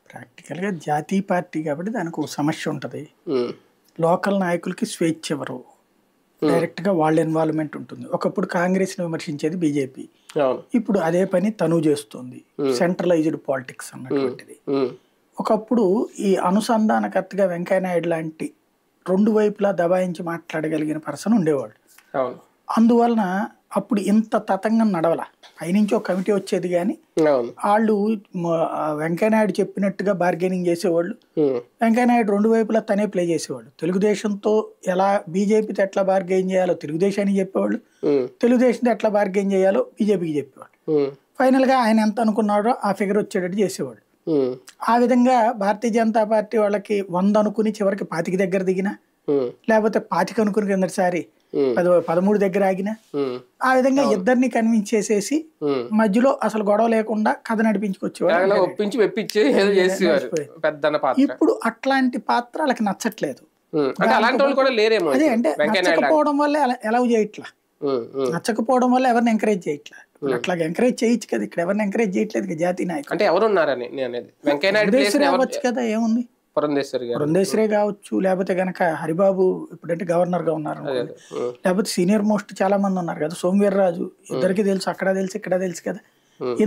ప్రాక్టికల్‌గా జాతీయ పార్టీ కాబట్టి దానికి ఒక సమస్య ఉంటది. హ్మ్. లోకల్ నాయకులకి స్వేచ్ఛ ఇవ్వరు. డైరెక్ట్‌గా వాళ్ళ ఇన్వాల్వ్‌మెంట్ ఉంటుంది. ఒకప్పుడు కాంగ్రెస్‌ని విమర్శించేది బీజేపీ. అవును. ఇప్పుడు అదే పని తను చేస్తుంది. సెంట్రలైజ్డ్ పాలిటిక్స్ అన్నటువంటిది. హ్మ్. ఒకప్పుడు ఈ అనుసంధానకర్తగా వెంకయ్య నాయుడు లాంటి 2 వైపులా దబాయించి మాట్లాడగలిగిన పర్సన్ ఉండేవాడు. అవును. అందువలన అప్పుడు ఇంత తతంగం నడవల. పైనుంచి ఒక కమిటీ వచ్చేది గానీ, అవును. ఆళ్ళు వెంకయ్య నాయుడు చెప్పినట్టుగా బార్గెనింగ్ చేసేవాళ్ళు. హ్మ్. వెంకయ్య నాయుడు 2 వైపులా తనే ప్లే చేసేవాడు. తెలుగుదేశంతో ఎలా బీజేపీతో ఎట్లా బార్గెయిన్ చేయాలో తెలుగుదేశానికి చెప్పేవాళ్ళు. హ్మ్. తెలుగుదేశంతో ఎట్లా బార్గెయిన్ చేయాలో బీజేపీకి చెప్పేవాళ్ళు. హ్మ్. ఫైనల్‌గా ఆయన ఎంత అనుకున్నాడో ఆ ఫిగర్ వచ్చేటట్టు చేసేవాడు. హ్మ్. ఆ విధంగా భారతీయ జనతా పార్టీ వాళ్ళకి 100 అనుకుని చివరికి 25 దగ్గర దిగినా, హ్మ్. లేకపోతే 25 అనుకుని కిందటిసారి హ్మ్. 13 దగ్గర ఆగినా, హ్మ్. ఆ విధంగా ఇద్దరిని కన్విన్స్ చేసేసి హ్మ్. మధ్యలో అసలు గొడవ లేకుండా కథ నడిపించుకొచ్చేవాడు కేవలం వెంకయ్య నాయుడు. ఒప్పించి మెప్పించి ఏదో చేసేవారు నడిచిపోయేది. పెద్దన్న పాత్ర. ఇప్పుడు అట్లాంటి పాత్ర వాళ్ళకి నచ్చట్లేదు. అంటే అలాంటి వాళ్ళు కూడా లేరేమో అదే ఇప్పుడు అంటే వెంకయ్య నాయుడు లాగా. నచ్చకపోవడం వల్లే అలౌ చేయట్లా. నచ్చకపోవడం వల్ల ఎవరిని ఎంకరేజ్ చేయట్లా. అట్లాగే ఎంకరేజ్ చేయొచ్చు కదా, ఇక్కడ ఎవరిని ఎంకరేజ్ చేయట్లేదు జాతీయ నాయకులు. అంటే ఎవరున్నారని నేను అనేది వెంకయ్య నాయుడు ప్లేస్ పురంధేశ్వరి అవ్వచ్చు కదా, ఏముంది. పురంధేశ్వరి గారు. పురంధేశ్వరే కావచ్చు, లేకపోతే గనక హరిబాబు ఇప్పుడంటే గవర్నర్ గా ఉన్నారు అదే అనుకోండి. అదే. లేకపోతే సీనియర్ మోస్ట్ చాలా మంది ఉన్నారు కదా, సోమవీర్రాజు. ఇద్దరికి తెలుసు, అక్కడ తెలుసు ఇక్కడ తెలుసు కదా.